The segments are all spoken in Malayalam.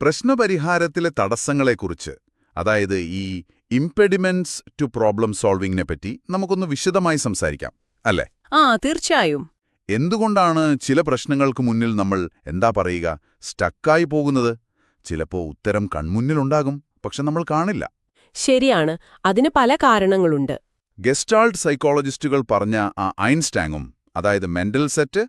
പ്രശ്നപരിഹാരത്തിലെ തടസ്സങ്ങളെക്കുറിച്ച്, അതായത് ഈ ഇംപെഡിമെന്റ്സ് ടു പ്രോബ്ലം സോൾവിങ്ങിനെ പറ്റി നമുക്കൊന്ന് വിശദമായി സംസാരിക്കാം, അല്ലേ? തീർച്ചയായും. എന്തുകൊണ്ടാണ് ചില പ്രശ്നങ്ങൾക്ക് മുന്നിൽ നമ്മൾ എന്താ പറയുക, സ്റ്റക്കായി പോകുന്നത്? ചിലപ്പോ ഉത്തരം കൺമുന്നിലുണ്ടാകും, പക്ഷെ നമ്മൾ കാണില്ല. ശരിയാണ്, അതിന് പല കാരണങ്ങളുണ്ട്. ഗെസ്റ്റാൾട്ട് സൈക്കോളജിസ്റ്റുകൾ പറഞ്ഞ ആ ഐൻസ്റ്റാങ്ങും, അതായത് മെന്റൽ സെറ്റ്,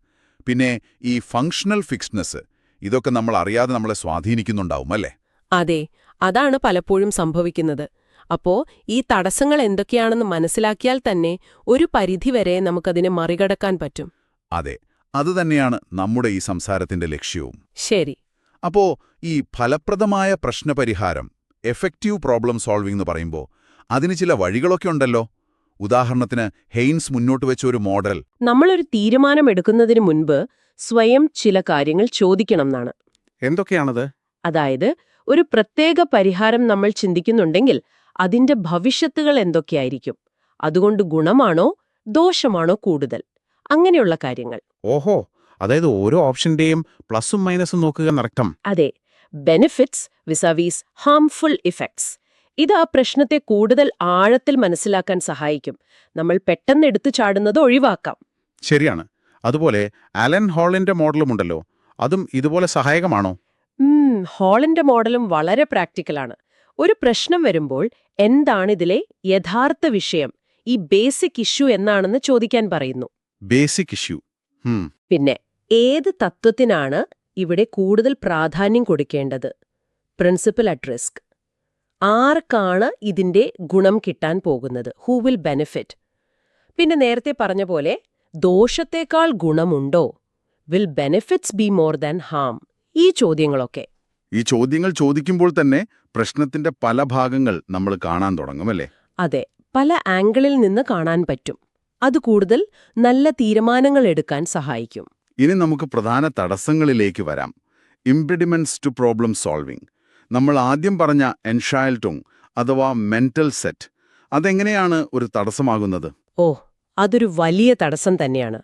പിന്നെ ഈ ഫങ്ഷണൽ ഫിക്സ്ഡ്നെസ്, ഇതൊക്കെ നമ്മൾ അറിയാതെ നമ്മളെ സ്വാധീനിക്കുന്നുണ്ടാവും, അല്ലേ? അതെ, അതാണ് പലപ്പോഴും സംഭവിക്കുന്നത്. അപ്പോ ഈ തടസ്സങ്ങൾ എന്തൊക്കെയാണെന്ന് മനസ്സിലാക്കിയാൽ തന്നെ ഒരു പരിധിവരെ നമുക്കതിനെ മറികടക്കാൻ പറ്റും. അതെ, അതുതന്നെയാണ് നമ്മുടെ ഈ സംസാരത്തിന്റെ ലക്ഷ്യവും. ശരി. അപ്പോ ഈ ഫലപ്രദമായ പ്രശ്നപരിഹാരം, എഫക്റ്റീവ് പ്രോബ്ലം സോൾവിംഗ് എന്ന് പറയുമ്പോൾ അതിന് ചില വഴികളൊക്കെ ഉണ്ടല്ലോ. ഉദാഹരണത്തിന് ഹെയ്ൻസ് മുന്നോട്ട് വെച്ച ഒരു മോഡൽ, നമ്മളൊരു തീരുമാനമെടുക്കുന്നതിന് മുൻപ് സ്വയം ചില കാര്യങ്ങൾ ചോദിക്കണം എന്നാണ്. എന്തൊക്കെയാണത്? അതായത്, ഒരു പ്രത്യേക പരിഹാരം നമ്മൾ ചിന്തിക്കുന്നുണ്ടെങ്കിൽ അതിന്റെ ഭവിഷ്യത്തുകൾ എന്തൊക്കെയായിരിക്കും? അതുകൊണ്ട് ഗുണമാണോ ദോഷമാണോ കൂടുതൽ? അങ്ങനെയുള്ള കാര്യങ്ങൾ. ഓഹോ, അതായത് ഓരോ ഓപ്ഷന്റെയും പ്ലസും മൈനസും നോക്കുക എന്നർത്ഥം. അതെ, ബെനിഫിറ്റ്സ് വിസവീസ് ഹാംഫുൾ ഇഫക്ട്സ്. ഇത് ആ പ്രശ്നത്തെ കൂടുതൽ ആഴത്തിൽ മനസ്സിലാക്കാൻ സഹായിക്കും. നമ്മൾ പെട്ടെന്ന് എടുത്തു ചാടുന്നത് ഒഴിവാക്കാം. ശരിയാണ്. അതുപോലെ അലൻ ഹോളിന്റെ മോഡലുമുണ്ടല്ലോ, അതും ഇതുപോലെ സഹായകമാണോ? ഹോളിന്റെ മോഡലും വളരെ പ്രാക്ടിക്കലാണ്. ഒരു പ്രശ്നം വരുമ്പോൾ എന്താണിതിലെ യഥാർത്ഥ വിഷയം, ഈ ബേസിക് ഇഷ്യൂ എന്നാണെന്ന് ചോദിക്കാൻ പറയുന്നു. Basic issue. പിന്നെ ഏത് തത്വത്തിനാണ് ഇവിടെ കൂടുതൽ പ്രാധാന്യം കൊടുക്കേണ്ടത്? Principle at risk. ആർക്കാണ് ഇതിന്റെ ഗുണം കിട്ടാൻ പോകുന്നത്? Who will benefit? പിന്നെ നേരത്തെ പറഞ്ഞ പോലെ ദോഷത്തേക്കാൾ ഗുണമുണ്ടോ? Will benefits be more than harm? ഈ ചോദ്യങ്ങളൊക്കെ. ഈ ചോദ്യങ്ങൾ ചോദിക്കുമ്പോൾ തന്നെ പ്രശ്നത്തിന്റെ പല ഭാഗങ്ങൾ നമ്മൾ കാണാൻ തുടങ്ങുമല്ലേ? അതെ, പല ആംഗിളിൽ നിന്ന് കാണാൻ പറ്റും. അത് കൂടുതൽ നല്ല തീരുമാനങ്ങൾ എടുക്കാൻ സഹായിക്കും. ഇനി നമുക്ക് പ്രധാന തടസ്സങ്ങളിലേക്ക് വരാം. ഇംപെഡിമെന്റ്സ് ടു പ്രോബ്ലം സോൾവിംഗ്. നമ്മൾ ആദ്യം പറഞ്ഞ എൻഷൈൽറ്റുങ് അഥവാ മെന്റൽ സെറ്റ്, അതെങ്ങനെയാണ് ഒരു തടസ്സമാകുന്നത്? അതൊരു വലിയ തടസ്സം തന്നെയാണ്.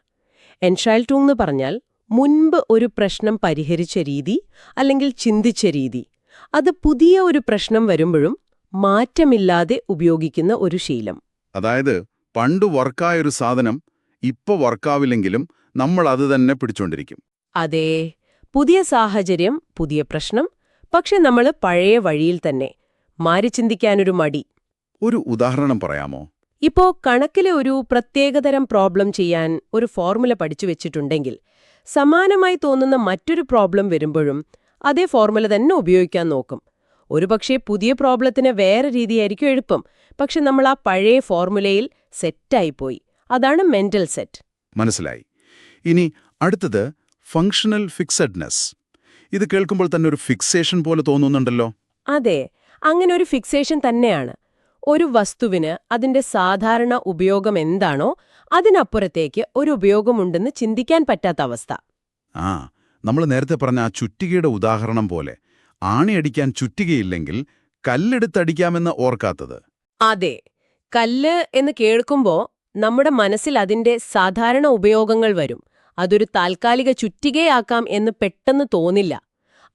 എൻഷൈൽറ്റുങ് എന്ന് പറഞ്ഞാൽ മുൻപ് ഒരു പ്രശ്നം പരിഹരിച്ച രീതി അല്ലെങ്കിൽ ചിന്തിച്ച രീതി. അത് പുതിയ ഒരു പ്രശ്നം വരുമ്പോഴും മാറ്റമില്ലാതെ ഉപയോഗിക്കുന്ന ഒരു ശീലം. അതായത് പണ്ട് വർക്കായൊരു സാധനം ഇപ്പൊ വർക്കാവില്ലെങ്കിലും നമ്മൾ അത് തന്നെ പിടിച്ചോണ്ടിരിക്കും. അതേ, പുതിയ സാഹചര്യം, പുതിയ പ്രശ്നം, പക്ഷെ നമ്മൾ പഴയ വഴിയിൽ തന്നെ. മാറി ചിന്തിക്കാനൊരു മടി. ഒരു ഉദാഹരണം പറയാമോ? ഇപ്പോ കണക്കിലെ ഒരു പ്രത്യേകതരം പ്രോബ്ലം ചെയ്യാൻ ഒരു ഫോർമുല പഠിച്ചു വെച്ചിട്ടുണ്ടെങ്കിൽ സമാനമായി തോന്നുന്ന മറ്റൊരു പ്രോബ്ലം വരുമ്പോഴും അതേ ഫോർമുല തന്നെ ഉപയോഗിക്കാൻ നോക്കും. ഒരുപക്ഷെ പുതിയ പ്രോബ്ലത്തിന് വേറെ രീതിയായിരിക്കും എളുപ്പം, പക്ഷെ നമ്മൾ ആ പഴയ ഫോർമുലയിൽ സെറ്റായിപ്പോയി. അതാണ് മെന്റൽ സെറ്റ്. മനസ്സിലായി. ഇനി അടുത്തത് ഫങ്ഷണൽ ഫിക്സഡ്നെസ്. ഇത് കേൾക്കുമ്പോൾ തന്നെ ഒരു ഫിക്സേഷൻ പോലെ തോന്നുന്നുണ്ടല്ലോ. അതെ, അങ്ങനെ ഒരു ഫിക്സേഷൻ തന്നെയാണ്. ഒരു വസ്തുവിന് അതിന്റെ സാധാരണ ഉപയോഗം എന്താണോ അതിനപ്പുറത്തേക്ക് ഒരു ഉപയോഗമുണ്ടെന്ന് ചിന്തിക്കാൻ പറ്റാത്ത അവസ്ഥ. നമ്മൾ നേരത്തെ പറഞ്ഞ ആ ചുറ്റികയുടെ ഉദാഹരണം പോലെ, ആണിയടിക്കാൻ ചുറ്റികയില്ലെങ്കിൽ കല്ലെടുത്തടിക്കാമെന്ന് ഓർക്കാത്തത്. അതെ, കല്ല് എന്ന് കേൾക്കുമ്പോൾ നമ്മുടെ മനസ്സിൽ അതിന്റെ സാധാരണ ഉപയോഗങ്ങൾ വരും. അതൊരു താൽക്കാലിക ചുറ്റികയാക്കാം എന്ന് പെട്ടെന്ന് തോന്നില്ല.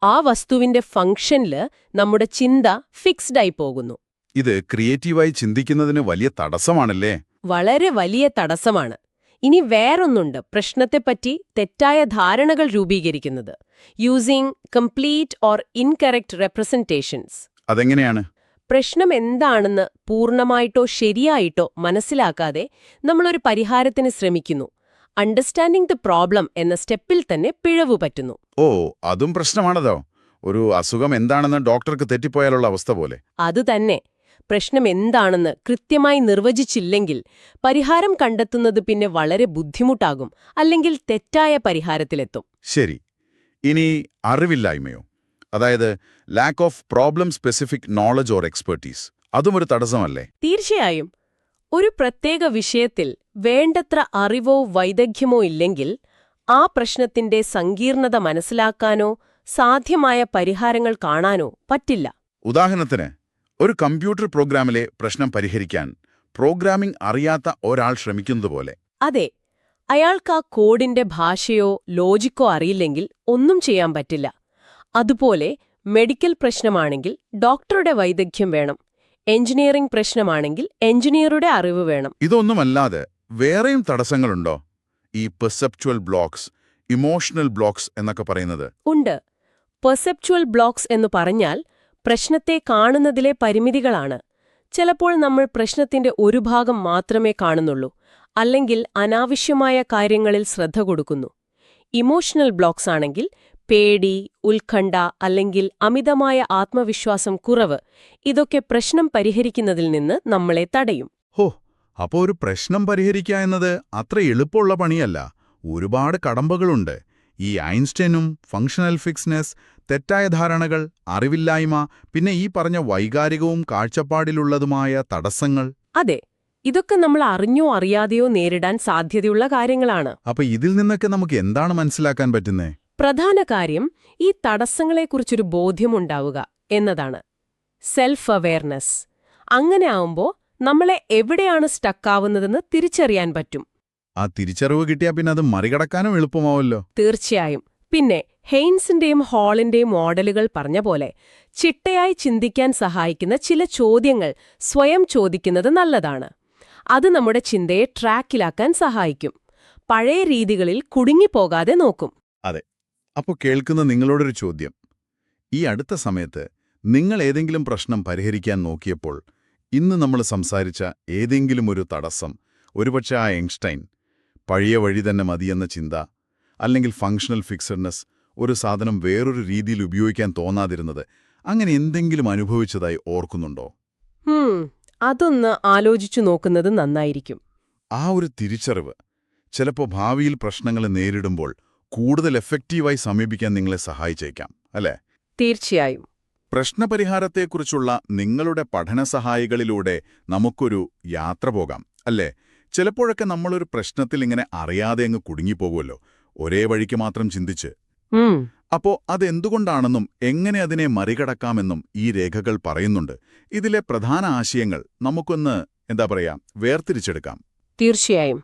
ആ വസ്തുവിന്റെ ഫംഗ്ഷനില് നമ്മുടെ ചിന്ത ഫിക്സ്ഡായി പോകുന്നു. ഇത് ക്രിയേറ്റീവായി ചിന്തിക്കുന്നതിന് വലിയ തടസ്സമാണല്ലേ? വളരെ വലിയ തടസ്സമാണ്. ഇനി വേറൊന്നുണ്ട്, പ്രശ്നത്തെപ്പറ്റി തെറ്റായ ധാരണകൾ രൂപീകരിക്കുന്നത്. Using complete or incorrect representations. അതെങ്ങനെയാണ്? പ്രശ്നം എന്താണെന്ന് പൂർണ്ണമായിട്ടോ ശരിയായിട്ടോ മനസ്സിലാക്കാതെ നമ്മളൊരു പരിഹാരത്തിന് ശ്രമിക്കുന്നു. അണ്ടർസ്റ്റാൻഡിംഗ് ദ പ്രോബ്ലം എന്ന സ്റ്റെപ്പിൽ തന്നെ പിഴവ് പറ്റുന്നു. അതും പ്രശ്നമാണതോ? ഒരു അസുഖം എന്താണെന്ന് ഡോക്ടർക്ക് തെറ്റിപ്പോയാലുള്ള അവസ്ഥ പോലെ. അത് തന്നെ. പ്രശ്നം എന്താണെന്ന് കൃത്യമായി നിർവചിച്ചില്ലെങ്കിൽ പരിഹാരം കണ്ടെത്തുന്നത് പിന്നെ വളരെ ബുദ്ധിമുട്ടാകും, അല്ലെങ്കിൽ തെറ്റായ പരിഹാരത്തിലെത്തും. ശരി. ഇനി അറിവില്ലായ്മയോ? അതായത് lack of problem specific knowledge or expertise, അതും ഒരു തടസ്സമല്ലേ? തീർച്ചയായും. ഒരു പ്രത്യേക വിഷയത്തിൽ വേണ്ടത്ര അറിവോ വൈദഗ്ധ്യമോ ഇല്ലെങ്കിൽ ആ പ്രശ്നത്തിന്റെ സങ്കീർണത മനസ്സിലാക്കാനോ സാധ്യമായ പരിഹാരങ്ങൾ കാണാനോ പറ്റില്ല. ഉദാഹരണത്തിന്, ഒരു കമ്പ്യൂട്ടർ പ്രോഗ്രാമിലെ പ്രശ്നം പരിഹരിക്കാൻ പ്രോഗ്രാമിംഗ് അറിയാത്ത ഒരാൾ ശ്രമിക്കുന്നതുപോലെ. അതെ, അയാൾക്ക് ആ കോഡിന്റെ ഭാഷയോ ലോജിക്കോ അറിയില്ലെങ്കിൽ ഒന്നും ചെയ്യാൻ പറ്റില്ല. അതുപോലെ മെഡിക്കൽ പ്രശ്നമാണെങ്കിൽ ഡോക്ടറുടെ വൈദഗ്ധ്യം വേണം. എഞ്ചിനീയറിംഗ് പ്രശ്നമാണെങ്കിൽ എഞ്ചിനീയറുടെ അറിവ് വേണം. ഇതൊന്നുമല്ലാതെ വേറെയും തടസ്സങ്ങളുണ്ടോ? ഈ പെർസെപ്ച്വൽ ബ്ലോക്സ്, ഇമോഷണൽ ബ്ലോക്സ് എന്നൊക്കെ പറയുന്നത്. ഉണ്ട്. പെർസെപ്ച്വൽ ബ്ലോക്സ് എന്ന് പറഞ്ഞാൽ പ്രശ്നത്തെ കാണുന്നതിലെ പരിമിതികളാണ്. ചിലപ്പോൾ നമ്മൾ പ്രശ്നത്തിന്റെ ഒരു ഭാഗം മാത്രമേ കാണുന്നുള്ളൂ, അല്ലെങ്കിൽ അനാവശ്യമായ കാര്യങ്ങളിൽ ശ്രദ്ധ കൊടുക്കുന്നു. ഇമോഷണൽ ബ്ലോക്സ് ആണെങ്കിൽ പേടി, ഉത്കണ്ഠ അല്ലെങ്കിൽ അമിതമായ ആത്മവിശ്വാസം കുറവ്, ഇതൊക്കെ പ്രശ്നം പരിഹരിക്കുന്നതിൽ നിന്ന് നമ്മളെ തടയും. ഹോ, അപ്പോ ഒരു പ്രശ്നം പരിഹരിക്കുക എന്നത് അത്ര എളുപ്പമുള്ള പണിയല്ല. ഒരുപാട് കടമ്പകളുണ്ട്. ഈ ഐൻസ്റ്റൈനും ഫങ്ഷണൽ ഫിക്സ്നെസ്, തെറ്റായ ധാരണകൾ, അറിവില്ലായ്മ, പിന്നെ ഈ പറഞ്ഞ വൈകാരികവും കാഴ്ചപ്പാടിലുള്ളതുമായ തടസ്സങ്ങൾ. അതെ, ഇതൊക്കെ നമ്മൾ അറിഞ്ഞോ അറിയാതെയോ നേരിടാൻ സാധ്യതയുള്ള കാര്യങ്ങളാണ്. അപ്പൊ ഇതിൽ നിന്നൊക്കെ നമുക്ക് എന്താണ് മനസ്സിലാക്കാൻ പറ്റുന്നേ? പ്രധാന കാര്യം ഈ തടസ്സങ്ങളെക്കുറിച്ചൊരു ബോധ്യമുണ്ടാവുക എന്നതാണ്. Self awareness. അങ്ങനെ ആവുമ്പോൾ നമ്മളെ എവിടെയാണ് സ്റ്റക്കാവുന്നതെന്ന് തിരിച്ചറിയാൻ പറ്റും. ആ തിരിച്ചറിവ് കിട്ടിയാൽ പിന്നെ അത് മറികടക്കാനും എളുപ്പമാവല്ലോ. തീർച്ചയായും. പിന്നെ ഹെയ്ൻസിന്റെയും ഹാളിന്റെയും മോഡലുകൾ പറഞ്ഞ പോലെ ചിട്ടയായി ചിന്തിക്കാൻ സഹായിക്കുന്ന ചില ചോദ്യങ്ങൾ സ്വയം ചോദിക്കുന്നത് നല്ലതാണ്. അത് നമ്മുടെ ചിന്തയെ ട്രാക്കിലാക്കാൻ സഹായിക്കും. പഴയ രീതികളിൽ കുടുങ്ങിപ്പോകാതെ നോക്കും. അതെ. അപ്പോൾ കേൾക്കുന്ന നിങ്ങളോടൊരു ചോദ്യം. ഈ അടുത്ത സമയത്ത് നിങ്ങൾ ഏതെങ്കിലും പ്രശ്നം പരിഹരിക്കാൻ നോക്കിയപ്പോൾ ഇന്ന് നമ്മൾ സംസാരിച്ച ഏതെങ്കിലും ഒരു തടസ്സം, ഒരുപക്ഷെ ആ ഐൻസ്റ്റൈൻ, പഴയ വഴി തന്നെ മതിയെന്ന ചിന്ത, അല്ലെങ്കിൽ ഫങ്ഷണൽ ഫിക്സഡ്നെസ്, ഒരു സാധനം വേറൊരു രീതിയിൽ ഉപയോഗിക്കാൻ തോന്നാതിരുന്നത്, അങ്ങനെ എന്തെങ്കിലും അനുഭവിച്ചതായി ഓർക്കുന്നുണ്ടോ? അതൊന്ന് ആലോചിച്ചു നോക്കുന്നത് നന്നായിരിക്കും. ആ ഒരു തിരിച്ചറിവ് ചിലപ്പോൾ ഭാവിയിൽ പ്രശ്നങ്ങളെ നേരിടുമ്പോൾ കൂടുതൽ എഫക്റ്റീവായി സമീപിക്കാൻ നിങ്ങളെ സഹായിച്ചേക്കാം, അല്ലേ? തീർച്ചയായും. പ്രശ്നപരിഹാരത്തെക്കുറിച്ചുള്ള നിങ്ങളുടെ പഠനസഹായികളിലൂടെ നമുക്കൊരു യാത്ര പോകാം, അല്ലേ? ചിലപ്പോഴൊക്കെ നമ്മളൊരു പ്രശ്നത്തിൽ ഇങ്ങനെ അറിയാതെ അങ്ങ് കുടുങ്ങിപ്പോകുമല്ലോ, ഒരേ വഴിക്ക് മാത്രം ചിന്തിച്ച്. അപ്പോ അതെന്തുകൊണ്ടാണെന്നും എങ്ങനെ അതിനെ മറികടക്കാമെന്നും ഈ രേഖകൾ പറയുന്നുണ്ട്. ഇതിലെ പ്രധാന ആശയങ്ങൾ നമുക്കൊന്ന് വേർതിരിച്ചെടുക്കാം. തീർച്ചയായും.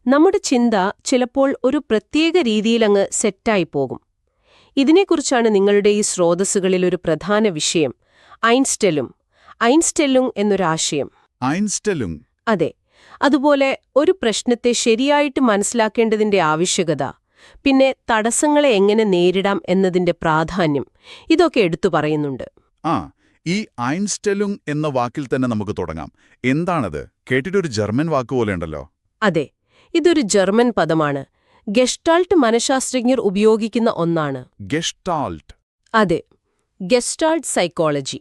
നമ്മുടെ ചിന്ത ചിലപ്പോൾ ഒരു പ്രത്യേക രീതിയിലങ്ങ് സെറ്റായി പോകും. ഇതിനെക്കുറിച്ചാണ് നിങ്ങളുടെ ഈ സ്രോതസ്സുകളിൽ ഒരു പ്രധാന വിഷയം, ഐൻസ്റ്റെല്ലുങ് എന്നൊരാശയം. ഐൻസ്റ്റെല്ലുങ്? അതെ. അതുപോലെ ഒരു പ്രശ്നത്തെ ശരിയായിട്ട് മനസ്സിലാക്കേണ്ടതിന്റെ ആവശ്യകത, പിന്നെ തടസ്സങ്ങളെ എങ്ങനെ നേരിടാം എന്നതിന്റെ പ്രാധാന്യം, ഇതൊക്കെ എടുത്തു പറയുന്നുണ്ട്. ഈ ഐൻസ്റ്റെല്ലുങ് എന്ന വാക്കിൽ തന്നെ നമുക്ക് തുടങ്ങാം. എന്താണത്? കേട്ടിട്ടൊരു ജർമ്മൻ വാക്കുപോലെയുണ്ടല്ലോ. അതെ, ഇതൊരു ജർമ്മൻ പദമാണ്. ഗെസ്റ്റാൾട്ട് മനഃശാസ്ത്രജ്ഞർ ഉപയോഗിക്കുന്ന ഒന്നാണ്. ഗെസ്റ്റാൾട്ട്? അതെ, ഗെസ്റ്റാൾട്ട് സൈക്കോളജി.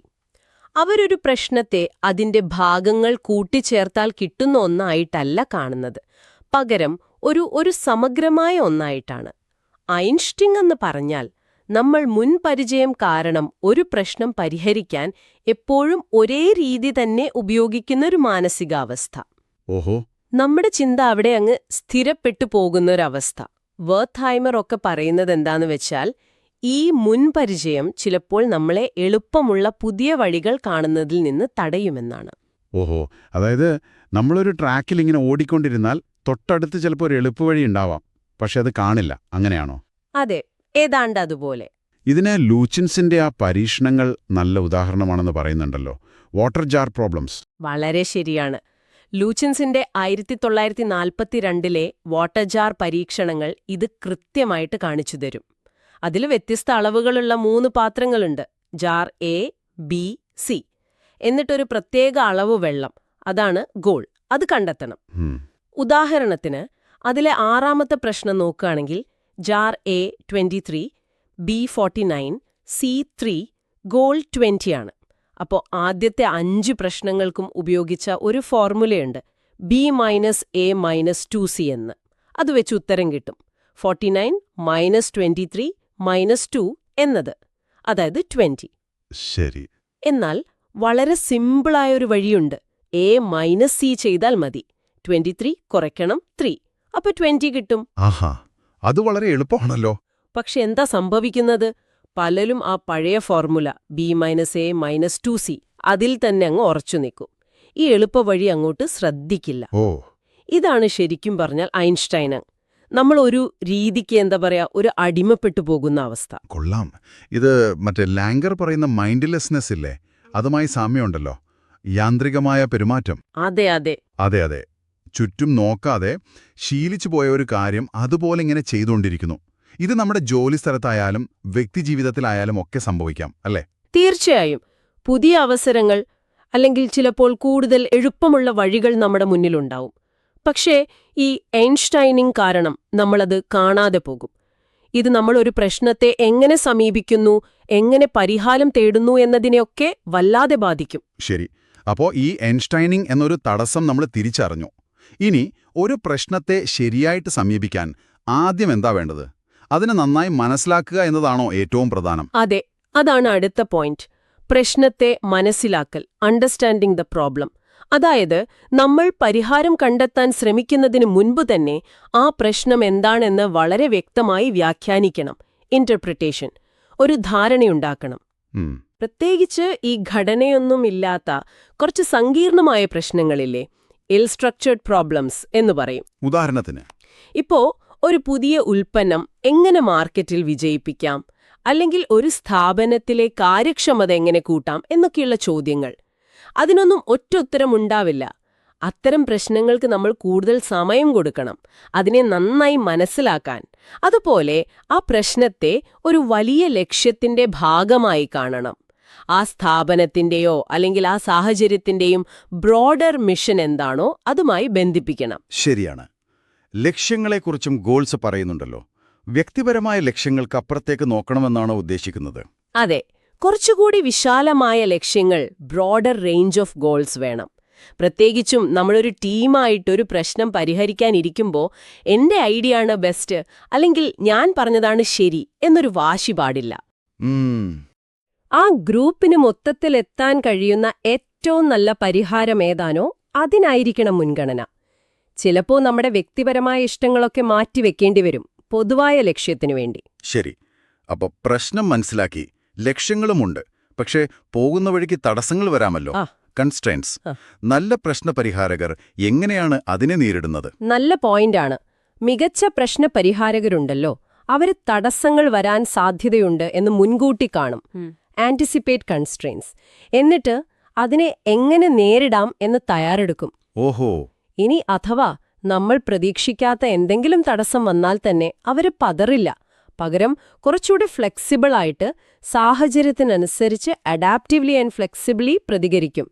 അവരൊരു പ്രശ്നത്തെ അതിന്റെ ഭാഗങ്ങൾ കൂട്ടിച്ചേർത്താൽ കിട്ടുന്ന ഒന്നായിട്ടല്ല കാണുന്നത്, പകരം ഒരു സമഗ്രമായ ഒന്നായിട്ടാണ്. ഐൻസ്റ്റീൻ എന്ന് പറഞ്ഞാൽ നമ്മൾ മുൻപരിചയം കാരണം ഒരു പ്രശ്നം പരിഹരിക്കാൻ എപ്പോഴും ഒരേ രീതി തന്നെ ഉപയോഗിക്കുന്നൊരു മാനസികാവസ്ഥ. ഓഹോ. നമ്മുടെ ചിന്ത അവിടെ അങ്ങ് സ്ഥിരപ്പെട്ടു പോകുന്നൊരവസ്ഥ. വേർത്ത്ഹൈമർ ഒക്കെ പറയുന്നത് എന്താന്ന് വെച്ചാൽ, ഈ മുൻപരിചയം ചിലപ്പോൾ നമ്മളെ എളുപ്പമുള്ള പുതിയ വഴികൾ കാണുന്നതിൽ നിന്ന് തടയുമെന്നാണ്. ഓഹോ, അതായത് നമ്മളൊരു ട്രാക്കിൽ ഇങ്ങനെ ഓടിക്കൊണ്ടിരുന്നാൽ തൊട്ടടുത്ത് ചിലപ്പോൾ ഒരു എളുപ്പവഴി ഉണ്ടാവാം, പക്ഷെ അത് കാണില്ല. അങ്ങനെയാണോ? അതെ, ഏതാണ്ട് അതുപോലെ. ഇതിന് ലൂച്ചിൻസിന്റെ ആ പരീക്ഷണങ്ങൾ നല്ല ഉദാഹരണമാണെന്ന് പറയുന്നുണ്ടല്ലോ. Water jar problems. വളരെ ശരിയാണ്. ലൂച്ചിൻസിന്റെ 1942 വാട്ടർ ജാർ പരീക്ഷണങ്ങൾ ഇത് കൃത്യമായിട്ട് കാണിച്ചു തരും. അതിൽ വ്യത്യസ്ത അളവുകളുള്ള 3 പാത്രങ്ങളുണ്ട്. Jar A, B, C. എന്നിട്ടൊരു പ്രത്യേക അളവ് വെള്ളം, അതാണ് ഗോൾ. അത് കണ്ടെത്തണം. ഉദാഹരണത്തിന് അതിലെ 6ാമത്തെ പ്രശ്നം നോക്കുകയാണെങ്കിൽ jar A 23, B 49, C 3, goal 20 ആണ്. അപ്പോൾ ആദ്യത്തെ 5 പ്രശ്നങ്ങൾക്കും ഉപയോഗിച്ച ഒരു ഫോർമുലയുണ്ട്, B-A-2C എന്ന്. അത് വെച്ച് ഉത്തരം കിട്ടും. 49 -23 -2 എന്നത്, അതായത് 20. ശരി. എന്നാൽ വളരെ സിമ്പിളായൊരു വഴിയുണ്ട്. A-C ചെയ്താൽ മതി. 23 കുറയ്ക്കണം 3, അപ്പോൾ 20 കിട്ടും. ആഹാ, അത് വളരെ എളുപ്പമാണല്ലോ. പക്ഷെ എന്താ സംഭവിക്കുന്നത്? പലരും ആ പഴയ ഫോർമുല B-A-2C അതിൽ തന്നെ അങ്ങ് ഉറച്ചു നിൽക്കും. ഈ എളുപ്പവഴി അങ്ങോട്ട് ശ്രദ്ധിക്കില്ല. ഇതാണ് ശരിക്കും പറഞ്ഞാൽ ഐൻസ്റ്റൈൻ. നമ്മൾ ഒരു രീതിക്ക് എന്താ പറയാ ഒരു അടിമപ്പെട്ടു പോകുന്ന അവസ്ഥ. കൊള്ളാം. ഇത് മറ്റേ ലാംഗർ പറയുന്ന മൈൻഡ്ലെസ്നെസ് ഇല്ലേ, അതുമായി സാമ്യമുണ്ടല്ലോ. യാന്ത്രികമായ പെരുമാറ്റം. അതെ അതെ അതെ അതെ. ചുറ്റും നോക്കാതെ ശീലിച്ചു പോയ ഒരു കാര്യം അതുപോലെ ഇങ്ങനെ ചെയ്തുകൊണ്ടിരിക്കുന്നു. ഇത് നമ്മുടെ ജോലിസ്ഥലത്തായാലും വ്യക്തിജീവിതത്തിലായാലും ഒക്കെ സംഭവിക്കാം, അല്ലേ? തീർച്ചയായും. പുതിയ അവസരങ്ങൾ അല്ലെങ്കിൽ ചിലപ്പോൾ കൂടുതൽ എളുപ്പമുള്ള വഴികൾ നമ്മുടെ മുന്നിലുണ്ടാവും. പക്ഷേ ഈ ഐൻസ്റ്റൈനിങ് കാരണം നമ്മളത് കാണാതെ പോകും. ഇത് നമ്മൾ ഒരു പ്രശ്നത്തെ എങ്ങനെ സമീപിക്കുന്നു, എങ്ങനെ പരിഹാരം തേടുന്നു എന്നതിനെയൊക്കെ വല്ലാതെ ബാധിക്കും. ശരി. അപ്പോൾ ഈ ഐൻസ്റ്റൈനിങ് എന്നൊരു തടസ്സം നമ്മൾ തിരിച്ചറിഞ്ഞു. ഇനി ഒരു പ്രശ്നത്തെ ശരിയായിട്ട് സമീപിക്കാൻ ആദ്യം എന്താ വേണ്ടത്? അതിനെ നന്നായി മനസ്സിലാക്കുക എന്നതാണോ ഏറ്റവും പ്രധാനം? അതെ, അതാണ് അടുത്ത പോയിന്റ്. പ്രശ്നത്തെ മനസ്സിലാക്കൽ, അണ്ടർസ്റ്റാൻഡിംഗ് ദ പ്രോബ്ലം. അതായത് നമ്മൾ പരിഹാരം കണ്ടെത്താൻ ശ്രമിക്കുന്നതിന് മുൻപ് തന്നെ ആ പ്രശ്നം എന്താണെന്ന് വളരെ വ്യക്തമായി വ്യാഖ്യാനിക്കണം. ഇന്റർപ്രിട്ടേഷൻ, ഒരു ധാരണയുണ്ടാക്കണം. പ്രത്യേകിച്ച് ഈ ഘടനയൊന്നുമില്ലാത്ത കുറച്ച് സങ്കീർണമായ പ്രശ്നങ്ങളില്ലേ, ഇൽ സ്ട്രക്ചേർഡ് പ്രോബ്ലംസ് എന്ന് പറയും. ഉദാഹരണത്തിന്, ഇപ്പോ ഒരു പുതിയ ഉൽപ്പന്നം എങ്ങനെ മാർക്കറ്റിൽ വിജയിപ്പിക്കാം, അല്ലെങ്കിൽ ഒരു സ്ഥാപനത്തിലെ കാര്യക്ഷമത എങ്ങനെ കൂട്ടാം എന്നൊക്കെയുള്ള ചോദ്യങ്ങൾ. അതിനൊന്നും ഒറ്റ ഉത്തരമുണ്ടാവില്ല. അത്തരം പ്രശ്നങ്ങൾക്ക് നമ്മൾ കൂടുതൽ സമയം കൊടുക്കണം, അതിനെ നന്നായി മനസ്സിലാക്കാൻ. അതുപോലെ ആ പ്രശ്നത്തെ ഒരു വലിയ ലക്ഷ്യത്തിന്റെ ഭാഗമായി കാണണം. ആ സ്ഥാപനത്തിന്റെയോ അല്ലെങ്കിൽ ആ സാഹചര്യത്തിന്റെയും ബ്രോഡർ മിഷൻ എന്താണോ അതുമായി ബന്ധിപ്പിക്കണം. ശരിയാണ്. ലക്ഷ്യങ്ങളെക്കുറിച്ചും ഗോൾസ് പറയുന്നുണ്ടല്ലോ. വ്യക്തിപരമായ ലക്ഷ്യങ്ങൾക്ക് അപ്പുറത്തേക്ക് നോക്കണമെന്നാണോ ഉദ്ദേശിക്കുന്നത്? അതെ, കുറച്ചുകൂടി വിശാലമായ ലക്ഷ്യങ്ങൾ, ബ്രോഡർ റേഞ്ച് ഓഫ് ഗോൾസ് വേണം. പ്രത്യേകിച്ചും നമ്മളൊരു ടീമായിട്ടൊരു പ്രശ്നം പരിഹരിക്കാനിരിക്കുമ്പോൾ എന്റെ ഐഡിയ ആണ് ബെസ്റ്റ്, അല്ലെങ്കിൽ ഞാൻ പറഞ്ഞതാണ് ശരി എന്നൊരു വാശി പാടില്ല. ആ ഗ്രൂപ്പിന് മൊത്തത്തിലെത്താൻ കഴിയുന്ന ഏറ്റവും നല്ല പരിഹാരം ഏതാണോ അതിനായിരിക്കണം മുൻഗണന. ചിലപ്പോൾ നമ്മുടെ വ്യക്തിപരമായ ഇഷ്ടങ്ങളൊക്കെ മാറ്റിവെക്കേണ്ടി വരും പൊതുവായ ലക്ഷ്യത്തിനു വേണ്ടി. ശരി. അപ്പൊ പ്രശ്നം മനസ്സിലാക്കി, ലക്ഷ്യങ്ങളുമുണ്ട്, പക്ഷേ പോകുന്ന വഴിക്ക് തടസ്സങ്ങൾ വരാമല്ലോ, കൺസ്ട്രെയിൻസ്. നല്ല പ്രശ്നപരിഹാരകർ എങ്ങനെയാണ് അതിനെ നേരിടുന്നത്? നല്ല പോയിന്റാണ്. മികച്ച പ്രശ്നപരിഹാരകരുണ്ടല്ലോ, അവര് തടസ്സങ്ങൾ വരാൻ സാധ്യതയുണ്ട് എന്ന് മുൻകൂട്ടി കാണും, ആന്റിസിപ്പേറ്റ് കൺസ്ട്രെയിൻസ്. എന്നിട്ട് അതിനെ എങ്ങനെ നേരിടാം എന്ന് തയ്യാറെടുക്കും. ഓഹോ. ഇനി അഥവാ നമ്മൾ പ്രതീക്ഷിക്കാത്ത എന്തെങ്കിലും തടസ്സം വന്നാൽ തന്നെ അവര് പതറില്ല. പകരം കുറച്ചുകൂടി ഫ്ലെക്സിബിൾ ആയിട്ട് സാഹചര്യത്തിനനുസരിച്ച് അഡാപ്റ്റീവ്ലി ആൻഡ് ഫ്ലെക്സിബിളി പ്രതികരിക്കും.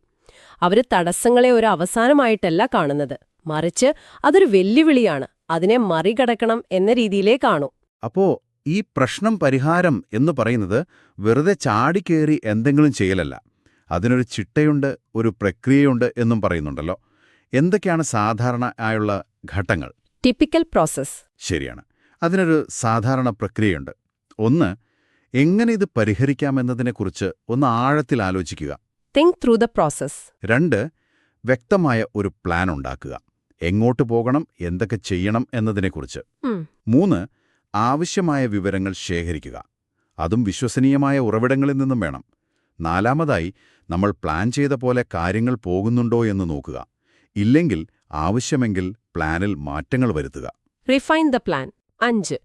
അവര് തടസ്സങ്ങളെ ഒരു അവസാനമായിട്ടല്ല കാണുന്നത്, മറിച്ച് അതൊരു വെല്ലുവിളിയാണ്, അതിനെ മറികടക്കണം എന്ന രീതിയിലേ കാണൂ. അപ്പോ ഈ പ്രശ്നം പരിഹാരം എന്ന് പറയുന്നത് വെറുതെ ചാടിക്കേറി എന്തെങ്കിലും ചെയ്യലല്ല, അതിനൊരു ചിട്ടയുണ്ട്, ഒരു പ്രക്രിയയുണ്ട് എന്നും പറയുന്നുണ്ടല്ലോ. എന്തൊക്കെയാണ് സാധാരണ ആയുള്ള ഘട്ടങ്ങൾ? Typical process. ശരിയാണ്, അതിനൊരു സാധാരണ പ്രക്രിയയുണ്ട്. ഒന്ന്, എങ്ങനെ ഇത് പരിഹരിക്കാമെന്നതിനെക്കുറിച്ച് ഒന്ന് ആഴത്തിൽ ആലോചിക്കുക. Think through the process. 2, വ്യക്തമായ ഒരു പ്ലാൻ ഉണ്ടാക്കുക, എങ്ങോട്ട് പോകണം, എന്തൊക്കെ ചെയ്യണം എന്നതിനെക്കുറിച്ച്. 3, ആവശ്യമായ വിവരങ്ങൾ ശേഖരിക്കുക, അതും വിശ്വസനീയമായ ഉറവിടങ്ങളിൽ നിന്നും വേണം. 4, നമ്മൾ പ്ലാൻ ചെയ്ത പോലെ കാര്യങ്ങൾ പോകുന്നുണ്ടോ എന്ന് നോക്കുക. ഇല്ലെങ്കിൽ ആവശ്യമെങ്കിൽ പ്ലാനിൽ മാറ്റങ്ങൾ വരുത്തുക. Refine the plan. 5,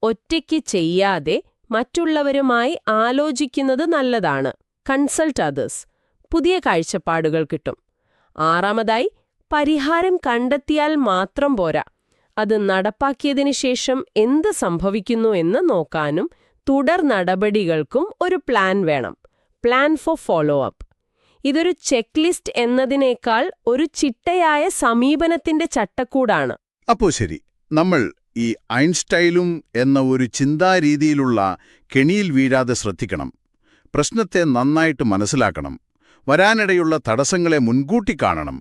ഒറ്റയ്ക്ക് ചെയ്യാതെ മറ്റുള്ളവരുമായി ആലോചിക്കുന്നത് നല്ലതാണ്. കൺസൾട്ട് അതേഴ്സ്, പുതിയ കാഴ്ചപ്പാടുകൾ കിട്ടും. 6, പരിഹാരം കണ്ടെത്തിയാൽ മാത്രം പോരാ, അത് നടപ്പാക്കിയതിനു ശേഷം എന്ത് സംഭവിക്കുന്നു എന്ന് നോക്കാനും തുടർ നടപടികൾക്കും ഒരു പ്ലാൻ വേണം. Plan for follow up. ഇതൊരു ചെക്ക് ലിസ്റ്റ് എന്നതിനേക്കാൾ ഒരു ചിട്ടയായ സമീപനത്തിന്റെ ചട്ടക്കൂടാണ്. അപ്പോ ശരി, നമ്മൾ ഈ ഐൻസ്റ്റൈലും എന്ന ഒരു ചിന്താരീതിയിലുള്ള കെണിയിൽ വീഴാതെ ശ്രദ്ധിക്കണം. പ്രശ്നത്തെ നന്നായിട്ട് മനസ്സിലാക്കണം, വരാനിടയുള്ള തടസ്സങ്ങളെ മുൻകൂട്ടി കാണണം,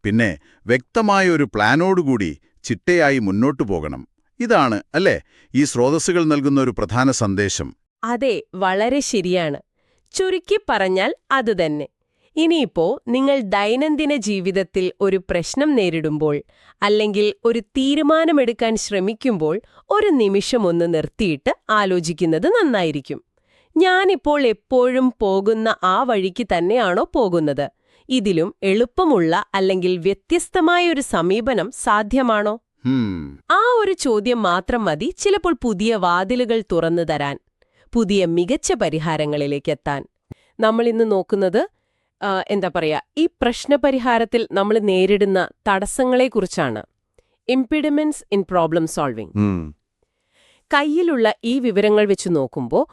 പിന്നെ വ്യക്തമായ ഒരു പ്ലാനോടുകൂടി ചിട്ടയായി മുന്നോട്ടു പോകണം. ഇതാണ് അല്ലേ ഈ സ്രോതസ്സുകൾ നൽകുന്ന ഒരു പ്രധാന സന്ദേശം? അതെ, വളരെ ശരിയാണ്. ചുരുക്കി പറഞ്ഞാൽ അതുതന്നെ. ഇനിയിപ്പോ നിങ്ങൾ ദൈനംദിന ജീവിതത്തിൽ ഒരു പ്രശ്നം നേരിടുമ്പോൾ അല്ലെങ്കിൽ ഒരു തീരുമാനമെടുക്കാൻ ശ്രമിക്കുമ്പോൾ ഒരു നിമിഷമൊന്ന് നിർത്തിയിട്ട് ആലോചിക്കുന്നത് നന്നായിരിക്കും. ഞാനിപ്പോൾ എപ്പോഴും പോകുന്ന ആ വഴിക്ക് തന്നെയാണോ പോകുന്നത്? ഇതിലും എളുപ്പമുള്ള അല്ലെങ്കിൽ വ്യത്യസ്തമായ ഒരു സമീപനം സാധ്യമാണോ? ആ ഒരു ചോദ്യം മാത്രം മതി ചിലപ്പോൾ പുതിയ വാതിലുകൾ തുറന്നു തരാൻ, പുതിയ മികച്ച പരിഹാരങ്ങളിലേക്കെത്താൻ. നമ്മൾ ഇന്ന് നോക്കുന്നത് എന്താ പറയാ, ഈ പ്രശ്നപരിഹാരത്തിൽ നമ്മൾ നേരിടുന്ന തടസ്സങ്ങളെക്കുറിച്ചാണ്. ഇംപിഡിമെന്റ്സ് ഇൻ പ്രോബ്ലം സോൾവിംഗ്. കയ്യിലുള്ള ഈ വിവരങ്ങൾ വെച്ച് നോക്കുമ്പോൾ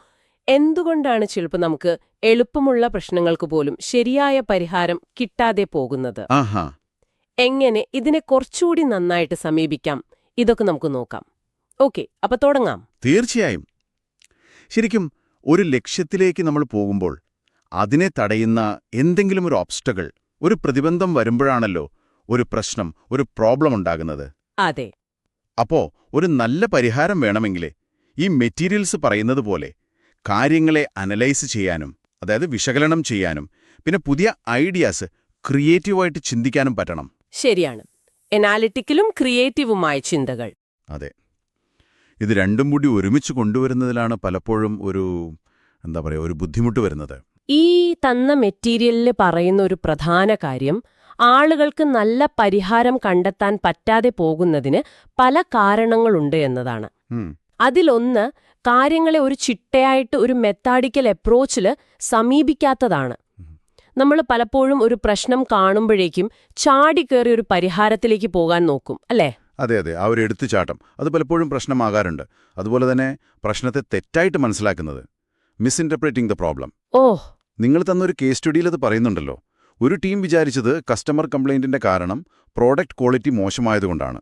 എന്തുകൊണ്ടാണ് ചിലപ്പോൾ നമുക്ക് എളുപ്പമുള്ള പ്രശ്നങ്ങൾക്ക് പോലും ശരിയായ പരിഹാരം കിട്ടാതെ പോകുന്നത്? എങ്ങനെ ഇതിനെ കുറച്ചുകൂടി നന്നായിട്ട് സമീപിക്കാം, ഇതൊക്കെ നമുക്ക് നോക്കാം. ഓക്കെ, അപ്പൊ തുടങ്ങാം. തീർച്ചയായും. ശരിക്കും ഒരു ലക്ഷ്യത്തിലേക്ക് നമ്മൾ പോകുമ്പോൾ അതിനെ തടയുന്ന എന്തെങ്കിലും ഒരു ഓബ്സ്റ്റക്കിൾ, ഒരു പ്രതിബന്ധം വരുമ്പോഴാണല്ലോ ഒരു പ്രശ്നം, ഒരു പ്രോബ്ലം ഉണ്ടാകുന്നത്. അതെ. അപ്പോ ഒരു നല്ല പരിഹാരം വേണമെങ്കിലേ ഈ മെറ്റീരിയൽസ് പറയുന്നത് പോലെ കാര്യങ്ങളെ അനലൈസ് ചെയ്യാനും, അതായത് വിശകലനം ചെയ്യാനും, പിന്നെ പുതിയ ഐഡിയാസ് ക്രിയേറ്റീവായിട്ട് ചിന്തിക്കാനും പറ്റണം. ശരിയാണ്. എനാലിറ്റിക്കലും ക്രിയേറ്റീവുമായ ചിന്തകൾ. അതെ. ഇത് രണ്ടും കൂടി ഒരുമിച്ച് കൊണ്ടുവരുന്നതിലാണ് പലപ്പോഴും ഒരു ഒരു ബുദ്ധിമുട്ട് വരുന്നത്. ഈ തന്ന മെറ്റീരിയലിൽ പറയുന്ന ഒരു പ്രധാന കാര്യം, ആളുകൾക്ക് നല്ല പരിഹാരം കണ്ടെത്താൻ പറ്റാതെ പോകുന്നതിന് പല കാരണങ്ങളുണ്ട് എന്നതാണ്. അതിലൊന്ന്, കാര്യങ്ങളെ ഒരു ചിട്ടയായിട്ട് ഒരു മെത്താഡിക്കൽ അപ്രോച്ചിൽ സമീപിക്കാത്തതാണ്. നമ്മൾ പലപ്പോഴും ഒരു പ്രശ്നം കാണുമ്പോഴേക്കും ചാടിക്കേറി ഒരു പരിഹാരത്തിലേക്ക് പോകാൻ നോക്കും, അല്ലേ? അതെ, ആ ഒരു എടുത്തുചാട്ടം അത് പലപ്പോഴും പ്രശ്നമാകാറുണ്ട്. അതുപോലെ തന്നെ പ്രശ്നത്തെ തെറ്റായിട്ട് മനസ്സിലാക്കുന്നത്, മിസ്ഇന്റർപ്രേറ്റിംഗ് ദ പ്രോബ്ലം. നിങ്ങൾ തന്നൊരു കേസ് സ്റ്റഡിയിൽ അത് പറയുന്നുണ്ടല്ലോ. ഒരു ടീം വിചാരിച്ചത് കസ്റ്റമർ കംപ്ലൈന്റിന്റെ കാരണം പ്രോഡക്റ്റ് ക്വാളിറ്റി മോശമായതുകൊണ്ടാണ്.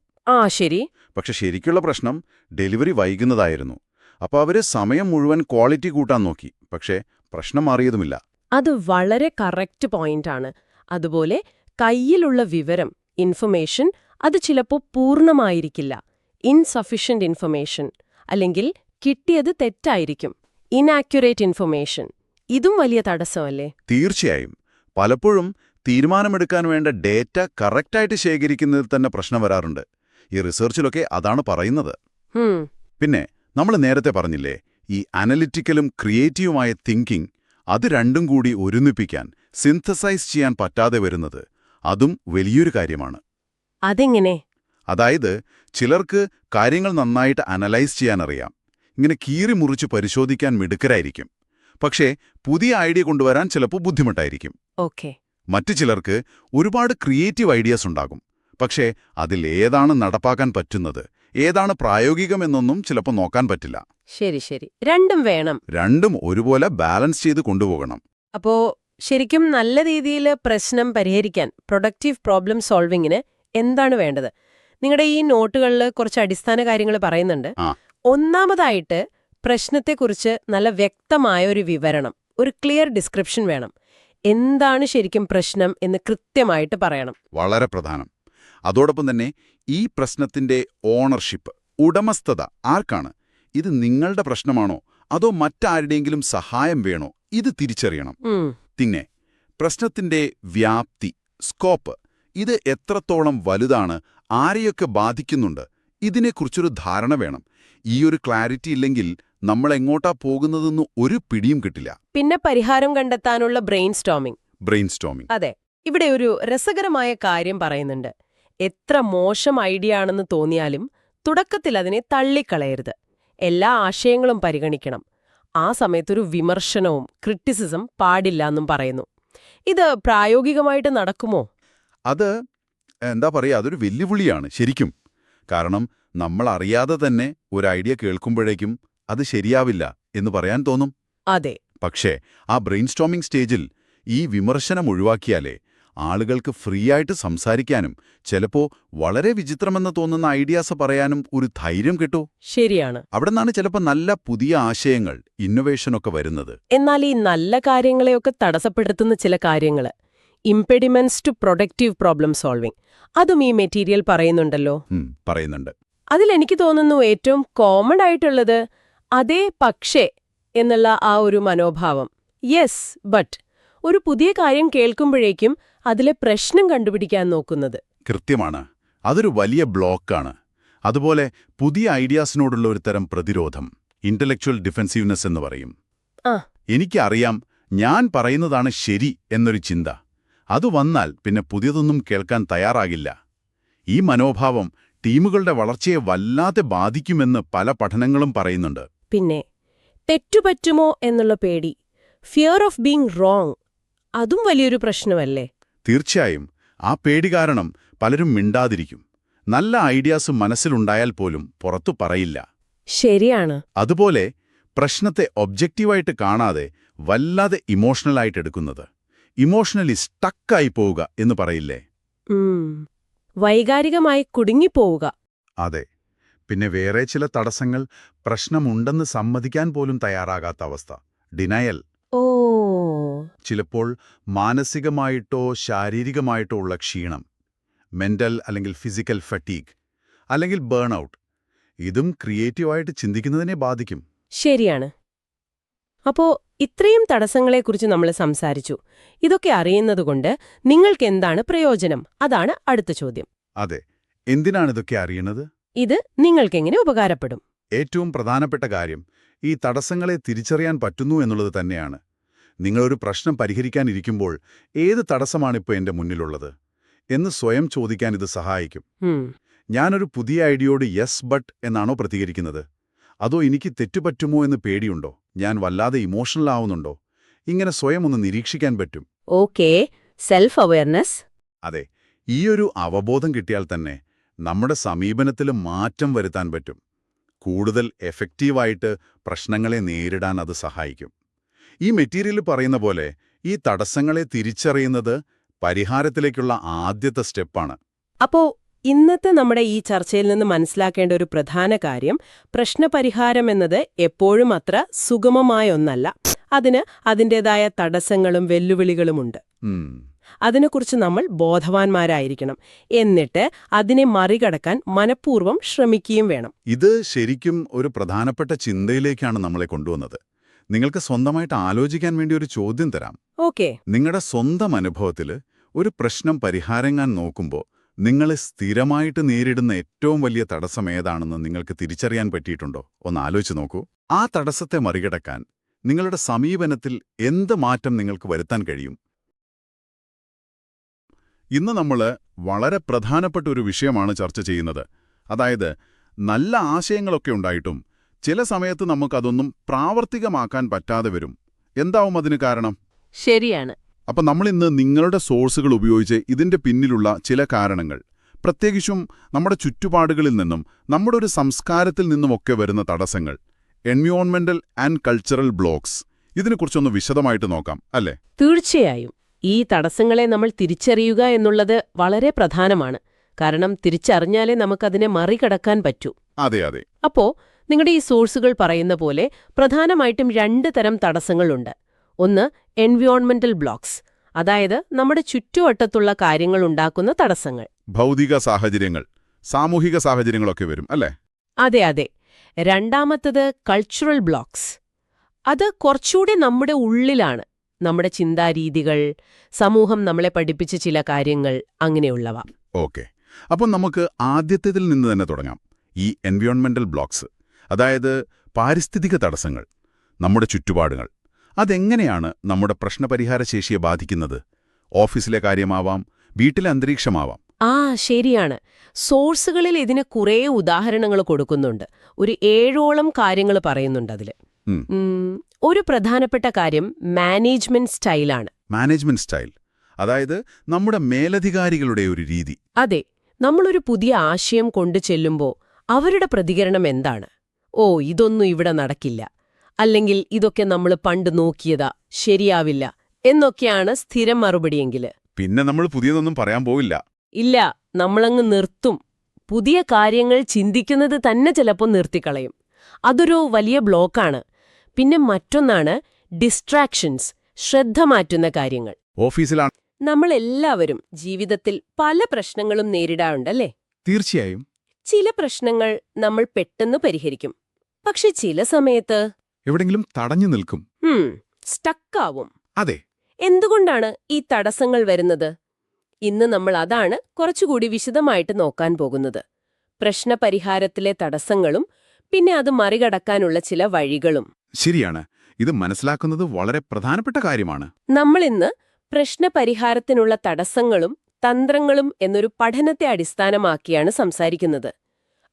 ശരി. പക്ഷെ ശരിക്കുള്ള പ്രശ്നം ഡെലിവറി വൈകുന്നതായിരുന്നു. അപ്പോൾ അവര് സമയം മുഴുവൻ ക്വാളിറ്റി കൂട്ടാൻ നോക്കി, പക്ഷേ പ്രശ്നം മാറിയതുമില്ല. അത് വളരെ കറക്റ്റ് പോയിന്റാണ്. അതുപോലെ കയ്യിലുള്ള വിവരം, ഇൻഫർമേഷൻ, അത് ചിലപ്പോൾ പൂർണ്ണമായിരിക്കില്ല. ഇൻസഫിഷ്യന്റ് ഇൻഫർമേഷൻ, അല്ലെങ്കിൽ കിട്ടിയത് തെറ്റായിരിക്കും. ഇനാക്യുറേറ്റ് ഇൻഫർമേഷൻ, ഇതും വലിയ തടസ്സമല്ലേ? തീർച്ചയായും. പലപ്പോഴും തീരുമാനമെടുക്കാൻ വേണ്ട ഡേറ്റ കറക്റ്റായിട്ട് ശേഖരിക്കുന്നതിൽ തന്നെ പ്രശ്നം വരാറുണ്ട്. ഈ റിസർച്ചിലൊക്കെ അതാണ് പറയുന്നത്. പിന്നെ നമ്മൾ നേരത്തെ പറഞ്ഞില്ലേ, ഈ അനലിറ്റിക്കലും ക്രിയേറ്റീവുമായ തിങ്കിങ്, അത് രണ്ടും കൂടി ഒരുമിപ്പിക്കാൻ, സിന്തസൈസ് ചെയ്യാൻ പറ്റാതെ വരുന്നത്, അതും വലിയൊരു കാര്യമാണ്. അതെങ്ങനെ? അതായത് ചിലർക്ക് കാര്യങ്ങൾ നന്നായിട്ട് അനലൈസ് ചെയ്യാനറിയാം, ഇങ്ങനെ കീറി മുറിച്ച് പരിശോധിക്കാൻ മിടുക്കരായിരിക്കും. പക്ഷേ പുതിയ ഐഡിയ കൊണ്ടുവരാൻ ചിലപ്പോൾ ബുദ്ധിമുട്ടായിരിക്കും. മറ്റു ചിലർക്ക് ഒരുപാട് ക്രിയേറ്റീവ് ഐഡിയാസ് ഉണ്ടാകും. പക്ഷേ അതിലേതാണ് നടപ്പാക്കാൻ പറ്റുന്നത്, ഏതാണ് പ്രായോഗികമെന്നൊന്നും ചിലപ്പോൾ നോക്കാൻ പറ്റില്ല. ശരി. രണ്ടും വേണം. രണ്ടും ഒരുപോലെ ബാലൻസ് ചെയ്ത് കൊണ്ടുപോകണം. അപ്പോ ശരിക്കും നല്ല രീതിയിൽ പ്രശ്നം പരിഹരിക്കാൻ, പ്രൊഡക്റ്റീവ് പ്രോബ്ലം സോൾവിങ്ങിന് എന്താണ് വേണ്ടത്? നിങ്ങളുടെ ഈ നോട്ടുകളിൽ കുറച്ച് അടിസ്ഥാന കാര്യങ്ങൾ പറയുന്നുണ്ട്. ഒന്നാമതായിട്ട്, പ്രശ്നത്തെക്കുറിച്ച് നല്ല വ്യക്തമായ ഒരു വിവരണം, ഒരു ക്ലിയർ ഡിസ്ക്രിപ്ഷൻ വേണം. എന്താണ് ശരിക്കും പ്രശ്നം എന്ന് കൃത്യമായിട്ട് പറയണം. വളരെ പ്രധാനം. അതോടൊപ്പം തന്നെ ഈ പ്രശ്നത്തിന്റെ ഓണർഷിപ്പ്, ഉടമസ്ഥത ആർക്കാണ്? ഇത് നിങ്ങളുടെ പ്രശ്നമാണോ അതോ മറ്റാരുടെയെങ്കിലും സഹായം വേണോ? ഇത് തിരിച്ചറിയണം. പിന്നെ പ്രശ്നത്തിന്റെ വ്യാപ്തി, സ്കോപ്പ്, ഇത് എത്രത്തോളം വലുതാണ്, ആരെയൊക്കെ ബാധിക്കുന്നുണ്ട്, ഇതിനെക്കുറിച്ചൊരു ധാരണ വേണം. ഈ ഒരു ക്ലാരിറ്റി ഇല്ലെങ്കിൽ നമ്മൾ എങ്ങോട്ടാ പോകുന്നതെന്ന് ഒരു പിടിയും കിട്ടില്ല. പിന്നെ പരിഹാരം കണ്ടെത്താനുള്ള ബ്രെയിൻ സ്റ്റോമിംഗ്. അതെ, ഇവിടെ ഒരു രസകരമായ കാര്യം പറയുന്നുണ്ട്. എത്ര മോശം ഐഡിയ ആണെന്ന് തോന്നിയാലും തുടക്കത്തിൽ അതിനെ തള്ളിക്കളയരുത്. എല്ലാ ആശയങ്ങളും പരിഗണിക്കണം. ആ സമയത്തൊരു വിമർശനവും ക്രിറ്റിസിസം പാടില്ല എന്നും പറയുന്നു. ഇത് പ്രായോഗികമായിട്ട് നടക്കുമോ? അത് അതൊരു വെല്ലുവിളിയാണ് ശരിക്കും. കാരണം നമ്മൾ അറിയാതെ തന്നെ ഒരു ഐഡിയ കേൾക്കുമ്പോഴേക്കും അത് ശരിയാവില്ല എന്ന് പറയാൻ തോന്നും. അതെ. പക്ഷേ ആ ബ്രെയിൻ സ്റ്റോമിംഗ് സ്റ്റേജിൽ ഈ വിമർശനം ഒഴിവാക്കിയാലേ ആളുകൾക്ക് ഫ്രീ ആയിട്ട് സംസാരിക്കാനും ചിലപ്പോ വളരെ വിചിത്രമെന്ന് തോന്നുന്ന ഐഡിയാസ് പറയാനും ഒരു ധൈര്യം കിട്ടൂ. ശരിയാണ്. അവിടെ നിന്നാണ് ചിലപ്പോൾ നല്ല പുതിയ ആശയങ്ങൾ, ഇന്നൊവേഷനൊക്കെ വരുന്നത്. എന്നാൽ ഈ നല്ല കാര്യങ്ങളെയൊക്കെ തടസ്സപ്പെടുത്തുന്ന ചില കാര്യങ്ങൾ, ഇംപെഡിമെന്റ്സ് ടു പ്രൊഡക്റ്റീവ് പ്രോബ്ലം സോൾവിംഗ്, അതും ഈ മെറ്റീരിയൽ പറയുന്നുണ്ടല്ലോ. പറയുന്നുണ്ട്. അതിലെനിക്ക് തോന്നുന്നു ഏറ്റവും കോമൺ ആയിട്ടുള്ളത് അതേ പക്ഷേ എന്നുള്ള ആ ഒരു മനോഭാവം. യെസ് ബട്ട്, ഒരു പുതിയ കാര്യം കേൾക്കുമ്പോഴേക്കും അതിലെ പ്രശ്നം കണ്ടുപിടിക്കാൻ നോക്കുന്നത്. കൃത്യമാണ്. അതൊരു വലിയ ബ്ലോക്കാണ്. അതുപോലെ പുതിയ ഐഡിയാസിനോടുള്ള ഒരു തരം പ്രതിരോധം, ഇന്റലക്ച്വൽ ഡിഫെൻസീവ്നെസ് എന്ന് പറയും. എനിക്കറിയാം, ഞാൻ പറയുന്നതാണ് ശരി എന്നൊരു ചിന്ത. അത് വന്നാൽ പിന്നെ പുതിയതൊന്നും കേൾക്കാൻ തയ്യാറാകില്ല. ഈ മനോഭാവം ടീമുകളുടെ വളർച്ചയെ വല്ലാതെ ബാധിക്കുമെന്ന് പല പഠനങ്ങളും പറയുന്നുണ്ട്. പിന്നെ തെറ്റുപറ്റുമോ എന്നുള്ള പേടി, ഫിയർ ഓഫ് ബീങ് റോങ്, അതും വലിയൊരു പ്രശ്നമല്ലേ? തീർച്ചയായും ആ പേടി കാരണം പലരും മിണ്ടാതിരിക്കും. നല്ല ഐഡിയാസ് മനസ്സിലുണ്ടായാൽ പോലും പുറത്തു പറയില്ല. ശരിയാണ്. അതുപോലെ പ്രശ്നത്തെ ഒബ്ജക്റ്റീവായിട്ട് കാണാതെ വല്ലാതെ ഇമോഷണലായിട്ട് എടുക്കുന്നത്, ഇമോഷണലി സ്റ്റക്കായി പോവുക എന്ന് പറയില്ലേ? വൈകാരികമായി കുടുങ്ങിപ്പോവുക. അതെ. പിന്നെ വേറെ ചില തടസ്സങ്ങൾ പ്രശ്നമുണ്ടെന്ന് സമ്മതിക്കാൻ പോലും തയ്യാറാകാത്ത അവസ്ഥ, ഡിനയൽ. ഓ, ചിലപ്പോൾ മാനസികമായിട്ടോ ശാരീരികമായിട്ടോ ഉള്ള ക്ഷീണം, മെന്റൽ അല്ലെങ്കിൽ ഫിസിക്കൽ ഫറ്റീഗ്, അല്ലെങ്കിൽ ബേൺ ഔട്ട്, ഇതും ക്രിയേറ്റീവായിട്ട് ചിന്തിക്കുന്നതിനെ ബാധിക്കും. ശരിയാണ്. അപ്പോ ഇത്രയും തടസ്സങ്ങളെക്കുറിച്ച് നമ്മൾ സംസാരിച്ചു. ഇതൊക്കെ അറിയുന്നതുകൊണ്ട് നിങ്ങൾക്കെന്താണ് പ്രയോജനം? അതാണ് അടുത്ത ചോദ്യം. അതെ, എന്തിനാണിതൊക്കെ അറിയണത്? ഇത് നിങ്ങൾക്കെങ്ങനെ ഉപകാരപ്പെടും? ഏറ്റവും പ്രധാനപ്പെട്ട കാര്യം ഈ തടസ്സങ്ങളെ തിരിച്ചറിയാൻ പറ്റുന്നു എന്നുള്ളത് തന്നെയാണ്. നിങ്ങളൊരു പ്രശ്നം പരിഹരിക്കാനിരിക്കുമ്പോൾ ഏത് തടസ്സമാണിപ്പോൾ എൻ്റെ മുന്നിലുള്ളത് എന്ന് സ്വയം ചോദിക്കാൻ ഇത് സഹായിക്കും. ഞാനൊരു പുതിയ ഐഡിയയോട് യെസ് ബട്ട് എന്നാണോ പ്രതികരിക്കുന്നത്? അതോ എനിക്ക് തെറ്റുപറ്റുമോ എന്ന് പേടിയുണ്ടോ? ഞാൻ വല്ലാതെ ഇമോഷണൽ ആവുന്നുണ്ടോ? ഇങ്ങനെ സ്വയം ഒന്ന് നിരീക്ഷിക്കാൻ പറ്റും. Okay, self awareness. അതെ, ഈയൊരു അവബോധം കിട്ടിയാൽ തന്നെ നമ്മുടെ സമീപനത്തിൽ മാറ്റം വരുത്താൻ പറ്റും. കൂടുതൽ എഫക്റ്റീവായിട്ട് പ്രശ്നങ്ങളെ നേരിടാൻ അത് സഹായിക്കും. ഈ മെറ്റീരിയൽ പറയുന്ന പോലെ ഈ തടസ്സങ്ങളെ തിരിച്ചറിയുന്നത് പരിഹാരത്തിലേക്കുള്ള ആദ്യത്തെ സ്റ്റെപ്പാണ്. അപ്പോ ഇന്നത്തെ നമ്മുടെ ഈ ചർച്ചയിൽ നിന്ന് മനസ്സിലാക്കേണ്ട ഒരു പ്രധാന കാര്യം, പ്രശ്നപരിഹാരം എന്നത് എപ്പോഴും അത്ര സുഗമമായ ഒന്നല്ല. അതിന് അതിൻ്റെതായ തടസ്സങ്ങളും വെല്ലുവിളികളുമുണ്ട്. അതിനെക്കുറിച്ച് നമ്മൾ ബോധവാന്മാരായിരിക്കണം. എന്നിട്ട് അതിനെ മറികടക്കാൻ മനഃപൂർവ്വം ശ്രമിക്കുകയും വേണം. ഇത് ശരിക്കും ഒരു പ്രധാനപ്പെട്ട ചിന്തയിലേക്കാണ് നമ്മളെ കൊണ്ടുവന്നത്. നിങ്ങൾക്ക് സ്വന്തമായിട്ട് ആലോചിക്കാൻ വേണ്ടി ഒരു ചോദ്യം തരാം. ഓക്കേ. നിങ്ങളുടെ സ്വന്തം അനുഭവത്തിൽ ഒരു പ്രശ്നം പരിഹാരം നോക്കുമ്പോൾ നിങ്ങളെ സ്ഥിരമായിട്ട് നേരിടുന്ന ഏറ്റവും വലിയ തടസ്സം ഏതാണെന്ന് നിങ്ങൾക്ക് തിരിച്ചറിയാൻ പറ്റിയിട്ടുണ്ടോ? ഒന്ന് ആലോചിച്ച് നോക്കൂ. ആ തടസ്സത്തെ മറികടക്കാൻ നിങ്ങളുടെ സമീപനത്തിൽ എന്ത് മാറ്റം നിങ്ങൾക്ക് വരുത്താൻ കഴിയും? ഇന്ന് നമ്മൾ വളരെ പ്രധാനപ്പെട്ട ഒരു വിഷയമാണ് ചർച്ച ചെയ്യുന്നത്. അതായത്, നല്ല ആശയങ്ങളൊക്കെ ഉണ്ടായിട്ടും ചില സമയത്ത് നമുക്കതൊന്നും പ്രാവർത്തികമാക്കാൻ പറ്റാതെ വരും. എന്താവും അതിന് കാരണം? ശരിയാണ്. അപ്പം നമ്മളിന്ന് നിങ്ങളുടെ സോഴ്സുകൾ ഉപയോഗിച്ച് ഇതിന്റെ പിന്നിലുള്ള ചില കാരണങ്ങൾ, പ്രത്യേകിച്ചും നമ്മുടെ ചുറ്റുപാടുകളിൽ നിന്നും നമ്മുടെ ഒരു സംസ്കാരത്തിൽ നിന്നുമൊക്കെ വരുന്ന തടസ്സങ്ങൾ, എൻവയോൺമെന്റൽ ആൻഡ് കൾച്ചറൽ ബ്ലോക്സ്, ഇതിനെക്കുറിച്ചൊന്ന് വിശദമായിട്ട് നോക്കാം, അല്ലേ? തീർച്ചയായും. ഈ തടസ്സങ്ങളെ നമ്മൾ തിരിച്ചറിയുക എന്നുള്ളത് വളരെ പ്രധാനമാണ്. കാരണം തിരിച്ചറിഞ്ഞാലേ നമുക്കതിനെ മറികടക്കാൻ പറ്റൂ. അതെ അതെ. അപ്പോ നിങ്ങളുടെ ഈ സോഴ്സുകൾ പറയുന്ന പോലെ പ്രധാനമായിട്ടും 2 തരം തടസ്സങ്ങളുണ്ട്. ഒന്ന് എൻവയോൺമെന്റൽ ബ്ലോക്സ്, അതായത് നമ്മുടെ ചുറ്റുവട്ടത്തുള്ള കാര്യങ്ങൾ ഉണ്ടാക്കുന്ന തടസ്സങ്ങൾ. ഭൗതിക സാഹചര്യങ്ങൾ, സാമൂഹിക സാഹചര്യങ്ങളൊക്കെ വരും, അല്ലേ? അതെ അതെ. രണ്ടാമത്തത് കൾച്ചറൽ ബ്ലോക്സ്. അത് കുറച്ചുകൂടി നമ്മുടെ ഉള്ളിലാണ്. നമ്മുടെ ചിന്താരീതികൾ, സമൂഹം നമ്മളെ പഠിപ്പിച്ച ചില കാര്യങ്ങൾ, അങ്ങനെയുള്ളവ. ഓക്കെ. അപ്പം നമുക്ക് ആദ്യത്തേതിൽ നിന്ന് തന്നെ തുടങ്ങാം. ഈ എൻവയോൺമെന്റൽ ബ്ലോക്സ്, അതായത് പാരിസ്ഥിതിക തടസ്സങ്ങൾ, നമ്മുടെ ചുറ്റുപാടുകൾ. അതെങ്ങനെയാണ് നമ്മുടെ പ്രശ്നപരിഹാര ശേഷിയെ ബാധിക്കുന്നത്? ഓഫീസിലെ കാര്യമാവാം, വീട്ടിലെ അന്തരീക്ഷമാവാം. ശരിയാണ്. സോഴ്സുകളിൽ ഇതിന് കുറേ ഉദാഹരണങ്ങൾ കൊടുക്കുന്നുണ്ട്. ഒരു 7ഓളം കാര്യങ്ങൾ പറയുന്നുണ്ട് അതിൽ. ഒരു പ്രധാനപ്പെട്ട കാര്യം മാനേജ്മെന്റ് സ്റ്റൈലാണ്. മാനേജ്മെന്റ് സ്റ്റൈൽ, അതായത് നമ്മുടെ മേലധികാരികളുടെ ഒരു രീതി. അതെ. നമ്മളൊരു പുതിയ ആശയം കൊണ്ടു ചെല്ലുമ്പോൾ അവരുടെ പ്രതികരണം എന്താണ്? ഓ, ഇതൊന്നും ഇവിടെ നടക്കില്ല, അല്ലെങ്കിൽ ഇതൊക്കെ നമ്മൾ പണ്ട് നോക്കിയതാ, ശരിയാവില്ല എന്നൊക്കെയാണ് സ്ഥിരം മറുപടിയെങ്കില്. പിന്നെ നമ്മൾ പുതിയതൊന്നും പറയാൻ പോവില്ല. ഇല്ല, നമ്മളങ്ങ് നിർത്തും. പുതിയ കാര്യങ്ങൾ ചിന്തിക്കുന്നത് തന്നെ ചിലപ്പോൾ നിർത്തിക്കളയും. അതൊരു വലിയ ബ്ലോക്കാണ്. പിന്നെ മറ്റൊന്നാണ് ഡിസ്ട്രാക്ഷൻസ്, ശ്രദ്ധ മാറ്റുന്ന കാര്യങ്ങൾ. ഓഫീസിലാണ് നമ്മളെല്ലാവരും ജീവിതത്തിൽ പല പ്രശ്നങ്ങളും നേരിടാറുണ്ടല്ലേ? തീർച്ചയായും. ചില പ്രശ്നങ്ങൾ നമ്മൾ പെട്ടെന്ന് പരിഹരിക്കും. പക്ഷെ ചില സമയത്ത് എവിടെങ്കിലും തടഞ്ഞു നിൽക്കും, സ്റ്റക്കാവും. അതെ. എന്തുകൊണ്ടാണ് ഈ തടസ്സങ്ങൾ വരുന്നത്? ഇന്ന് നമ്മൾ അതാണ് കുറച്ചുകൂടി വിശദമായിട്ട് നോക്കാൻ പോകുന്നത്. പ്രശ്നപരിഹാരത്തിലെ തടസ്സങ്ങളും പിന്നെ അത് മറികടക്കാനുള്ള ചില വഴികളും. ശരിയാണ്. ഇത് മനസ്സിലാക്കുന്നത് വളരെ പ്രധാനപ്പെട്ട കാര്യമാണ്. നമ്മളിന്ന് പ്രശ്നപരിഹാരത്തിനുള്ള തടസ്സങ്ങളും തന്ത്രങ്ങളും എന്നൊരു പഠനത്തെ അടിസ്ഥാനമാക്കിയാണ് സംസാരിക്കുന്നത്.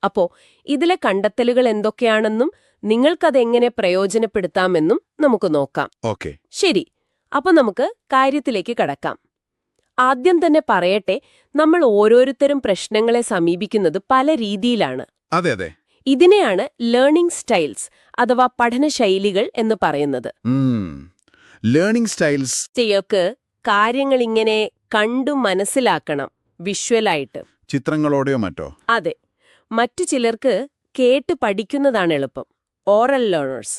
അപ്പോ ഇതിലെ കണ്ടെത്തലുകൾ എന്തൊക്കെയാണെന്നും നിങ്ങൾക്കതെങ്ങനെ പ്രയോജനപ്പെടുത്താമെന്നും നമുക്ക് നോക്കാം. ഓക്കെ. ശരി, അപ്പൊ നമുക്ക് കാര്യത്തിലേക്ക് കടക്കാം. ആദ്യം തന്നെ പറയട്ടെ, നമ്മൾ ഓരോരുത്തരും പ്രശ്നങ്ങളെ സമീപിക്കുന്നത് പല രീതിയിലാണ്. അതെ അതെ. ഇതിനെയാണ് ലേണിംഗ് സ്റ്റൈൽസ് അഥവാ പഠനശൈലികൾ എന്ന് പറയുന്നത്. Learning styles. ചിലർക്ക് കാര്യങ്ങൾ ഇങ്ങനെ കണ്ടു മനസ്സിലാക്കണം, വിഷ്വലായിട്ട്. ചിത്രങ്ങളോടെയോ മറ്റോ? അതെ. മറ്റു ചിലർക്ക് കേട്ട് പഠിക്കുന്നതാണ് എളുപ്പം, ഓറൽ ലേണേഴ്സ്.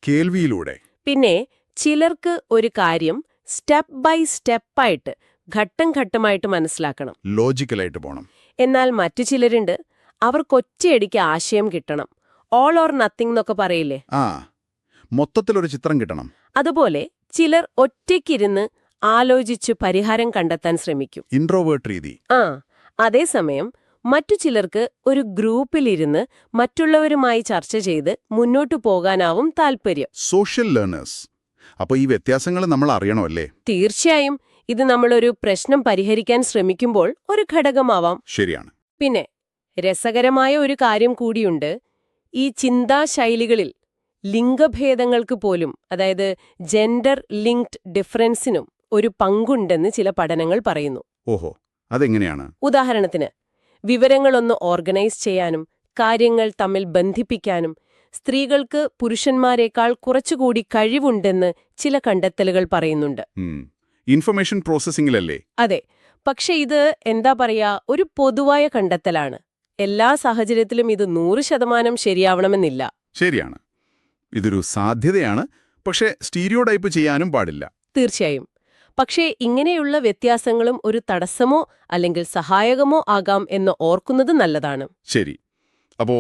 കേൾവിയിലൂടെ. പിന്നെ ചിലർക്ക് ഒരു കാര്യം സ്റ്റെപ്പ് ബൈ സ്റ്റെപ്പായിട്ട്, ഘട്ടം ഘട്ടമായിട്ട് മനസ്സിലാക്കണം, ലോജിക്കലായിട്ട് പോണം. എന്നാൽ മറ്റു ചിലരുണ്ട്, അവർക്കൊറ്റയടിക്ക് ആശയം കിട്ടണം, ഓൾ ഓർ നത്തിങ് എന്നൊക്കെ പറയില്ലേ. മൊത്തത്തിലൊരു ചിത്രം കിട്ടണം. അതുപോലെ ചിലർ ഒറ്റയ്ക്കിരുന്ന് ആലോചിച്ചു പരിഹാരം കണ്ടെത്താൻ ശ്രമിക്കും, ഇൻട്രോവേർട്ട് രീതി. അതേസമയം മറ്റു ചിലർക്ക് ഒരു ഗ്രൂപ്പിലിരുന്ന് മറ്റുള്ളവരുമായി ചർച്ച ചെയ്ത് മുന്നോട്ടു പോകാനാവും താൽപ്പര്യം. Social learners. അപ്പോൾ ഈ വ്യത്യാസങ്ങൾ നമ്മൾ അറിയണമല്ലേ? തീർച്ചയായും. ഇത് നമ്മളൊരു പ്രശ്നം പരിഹരിക്കാൻ ശ്രമിക്കുമ്പോൾ ഒരു ഘടകമാവാം. ശരിയാണ്. പിന്നെ രസകരമായ ഒരു കാര്യം കൂടിയുണ്ട്. ഈ ചിന്താശൈലികളിൽ ലിംഗഭേദങ്ങൾക്ക് പോലും, അതായത് ജെൻഡർ ലിങ്ക്ഡ് ഡിഫറൻസിനും ഒരു പങ്കുണ്ടെന്ന് ചില പഠനങ്ങൾ പറയുന്നു. ഓഹോ, അതെങ്ങനെയാണ്? ഉദാഹരണത്തിന്, വിവരങ്ങളൊന്ന് ഓർഗനൈസ് ചെയ്യാനും കാര്യങ്ങൾ തമ്മിൽ ബന്ധിപ്പിക്കാനും സ്ത്രീകൾക്ക് പുരുഷന്മാരെക്കാൾ കുറച്ചുകൂടി കഴിവുണ്ടെന്ന് ചില കണ്ടെത്തലുകൾ പറയുന്നുണ്ട്. ഇൻഫർമേഷൻ പ്രോസസ്സിംഗിലല്ലേ? അതെ. പക്ഷെ ഇത് എന്താ പറയാ, ഒരു പൊതുവായ കണ്ടെത്തലാണ്. എല്ലാ സാഹചര്യത്തിലും ഇത് 100% ശരിയാവണമെന്നില്ല. ശരിയാണ്. ഇതൊരു സാധ്യതയാണ്, പക്ഷേ സ്റ്റീരിയോടൈപ്പ് ചെയ്യാനും പാടില്ല. തീർച്ചയായും. പക്ഷേ ഇങ്ങനെയുള്ള വ്യത്യാസങ്ങളും ഒരു തടസ്സമോ അല്ലെങ്കിൽ സഹായകമോ ആകാം എന്ന് ഓർക്കുന്നത് നല്ലതാണ്. ശരി. അപ്പോ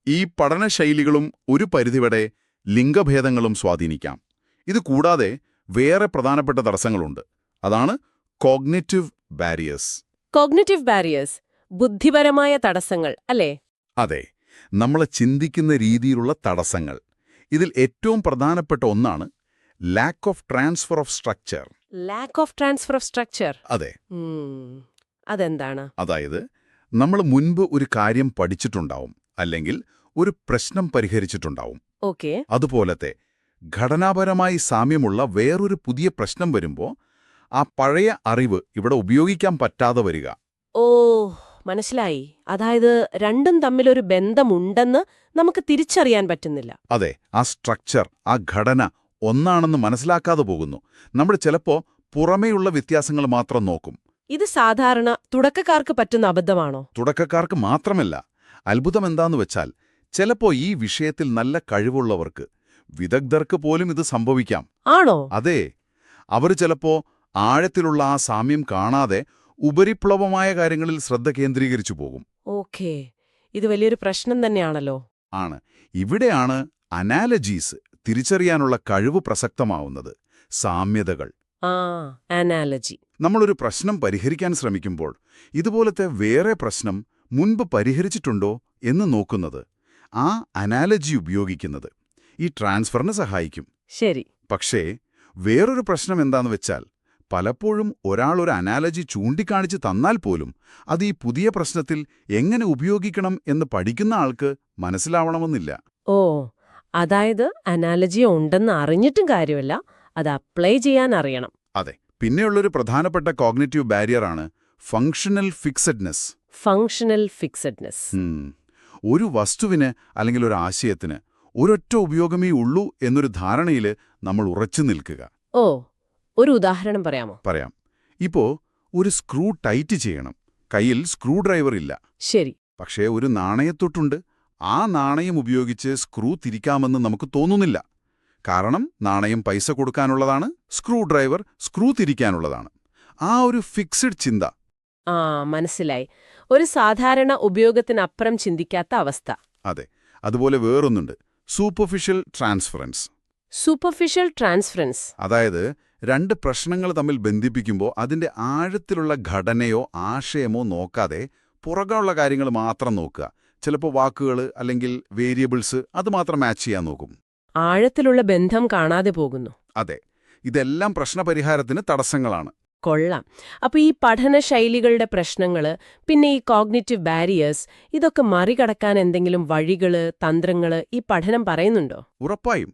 ഈ പഠനശൈലികളും ഒരു പരിധിവരെ ലിംഗഭേദങ്ങളും സ്വാധീനിക്കാം. ഇത് കൂടാതെ വേറെ പ്രധാനപ്പെട്ട തടസ്സങ്ങളുണ്ട്. അതാണ് കോഗ്നിറ്റീവ് ബാരിയേഴ്സ്. കോഗ്നിറ്റീവ് ബാരിയേഴ്സ്, ബുദ്ധിപരമായ തടസ്സങ്ങൾ അല്ലേ? അതെ, നമ്മൾ ചിന്തിക്കുന്ന രീതിയിലുള്ള തടസ്സങ്ങൾ. ഇതിൽ ഏറ്റവും പ്രധാനപ്പെട്ട ഒന്നാണ് lack of transfer of structure. Lack of transfer of structure. അതെ. അതെന്താണ്? അതായത് നമ്മൾ മുൻപ് ഒരു കാര്യം പഠിച്ചിട്ടുണ്ടാവും, അല്ലെങ്കിൽ ഒരു പ്രശ്നം പരിഹരിച്ചിട്ടുണ്ടാവും. ഓക്കെ. അതുപോലത്തെ ഘടനാപരമായി സാമ്യമുള്ള വേറൊരു പുതിയ പ്രശ്നം വരുമ്പോൾ ആ പഴയ അറിവ് ഇവിടെ ഉപയോഗിക്കാൻ പറ്റാതെ വരിക. ഓ, മനസ്സിലായി. അതായത് രണ്ടും തമ്മിലൊരു ബന്ധമുണ്ടെന്ന് നമുക്ക് തിരിച്ചറിയാൻ പറ്റുന്നില്ല. അതെ, ആ സ്ട്രക്ചർ, ആ ഘടന ഒന്നാണെന്ന് മനസ്സിലാക്കാതെ പോകുന്നു. നമ്മൾ ചിലപ്പോ പുറമേയുള്ള വ്യത്യാസങ്ങൾ മാത്രം നോക്കും. ഇത് സാധാരണ തുടക്കക്കാർക്ക് പറ്റുന്ന അബദ്ധമാണോ? തുടക്കക്കാർക്ക് മാത്രമല്ല. അത്ഭുതം എന്താന്ന് വെച്ചാൽ ചിലപ്പോ ഈ വിഷയത്തിൽ നല്ല കഴിവുള്ളവർക്ക്, വിദഗ്ധർക്ക് പോലും ഇത് സംഭവിക്കാം. ആണോ? അതെ. അവർ ചിലപ്പോ ആഴത്തിലുള്ള ആ സാമ്യം കാണാതെ ഉപരിപ്ലവമായ കാര്യങ്ങളിൽ ശ്രദ്ധ കേന്ദ്രീകരിച്ചു പോകും. ഓക്കേ, ഇത് വലിയൊരു പ്രശ്നം തന്നെയാണല്ലോ. ആണ്. ഇവിടെയാണ് അനാലജീസ്, തിരിച്ചറിയാനുള്ള കഴിവ് പ്രസക്തമാവുന്നത്. സാമ്യതകൾ. അനാലജി. നമ്മളൊരു പ്രശ്നം പരിഹരിക്കാൻ ശ്രമിക്കുമ്പോൾ ഇതുപോലത്തെ വേറെ പ്രശ്നം മുൻപ് പരിഹരിച്ചിട്ടുണ്ടോ എന്ന് നോക്കുന്നത്, ആ അനാലജി ഉപയോഗിക്കുന്നത് ഈ ട്രാൻസ്ഫറിന് സഹായിക്കും. ശരി. പക്ഷേ വേറൊരു പ്രശ്നം എന്താന്ന് വെച്ചാൽ, പലപ്പോഴും ഒരാൾ ഒരു അനാലജി ചൂണ്ടിക്കാണിച്ച് തന്നാൽ പോലും അത് ഈ പുതിയ പ്രശ്നത്തിൽ എങ്ങനെ ഉപയോഗിക്കണം എന്ന് പഠിക്കുന്ന ആൾക്ക് മനസ്സിലാവണമെന്നില്ല. ഓ, അതായത് അനാലജി ഉണ്ടെന്ന് അറിഞ്ഞിട്ടും കാര്യമല്ല, അത് അപ്ലൈ ചെയ്യാൻ അറിയണം. അതെ. പിന്നെയുള്ളൊരു പ്രധാനപ്പെട്ട കോഗ്നിറ്റീവ് ബാരിയറാണ് ഫങ്ഷണൽ ഫിക്സഡ്നെസ്. ഫങ്ഷണൽ ഫിക്സഡ്നെസ്. ഒരു വസ്തുവിന് അല്ലെങ്കിൽ ഒരു ആശയത്തിന് ഒരൊറ്റ ഉപയോഗമേ ഉള്ളൂ എന്നൊരു ധാരണയിൽ നമ്മൾ ഉറച്ചു നിൽക്കുക. ഓ, ഒരു ഉദാഹരണം പറയാമോ? പറയാം. ഇപ്പോ ഒരു സ്ക്രൂ ടൈറ്റ് ചെയ്യണം. കയ്യിൽ സ്ക്രൂ ഡ്രൈവർ ഇല്ല. ശരി. പക്ഷേ ഒരു നാണയത്തൊട്ടുണ്ട്. ആ നാണയം ഉപയോഗിച്ച് സ്ക്രൂ തിരിക്കാമെന്ന് നമുക്ക് തോന്നുന്നില്ല. കാരണം നാണയം പൈസ കൊടുക്കാനുള്ളതാണ്, സ്ക്രൂ ഡ്രൈവർ സ്ക്രൂ തിരിക്കാനുള്ളതാണ്. ആ ഒരു ഫിക്സഡ് ചിന്ത. മനസ്സിലായി. ഒരു സാധാരണ ഉപയോഗത്തിനപ്പുറം ചിന്തിക്കാത്ത അവസ്ഥ. അതെ. അതുപോലെ വേറൊന്നുണ്ട്, സൂപ്പർഫിഷ്യൽ ട്രാൻസ്ഫറൻസ്. Superficial transference. അതായത് രണ്ട് പ്രശ്നങ്ങൾ തമ്മിൽ ബന്ധിപ്പിക്കുമ്പോൾ അതിന്റെ ആഴത്തിലുള്ള ഘടനയോ ആശയമോ നോക്കാതെ പുറകുള്ള കാര്യങ്ങൾ മാത്രം നോക്കുക. ചിലപ്പോൾ വാക്കുകൾ അല്ലെങ്കിൽ വേരിയബിൾസ് അത് മാത്രം മാച്ച് ചെയ്യാൻ നോക്കും. ആഴത്തിലുള്ള ബന്ധം കാണാതെ പോകുന്നു. അതെ. ഇതെല്ലാം പ്രശ്നപരിഹാരത്തിന് തടസ്സങ്ങളാണ്. കൊള്ളാം. അപ്പൊ ഈ പഠന ശൈലികളുടെ പ്രശ്നങ്ങള്, പിന്നെ ഈ കോഗ്നിറ്റീവ് ബാരിയേഴ്സ്, ഇതൊക്കെ മറികടക്കാൻ എന്തെങ്കിലും വഴികള്, തന്ത്രങ്ങള് ഈ പഠനം പറയുന്നുണ്ടോ? ഉറപ്പായും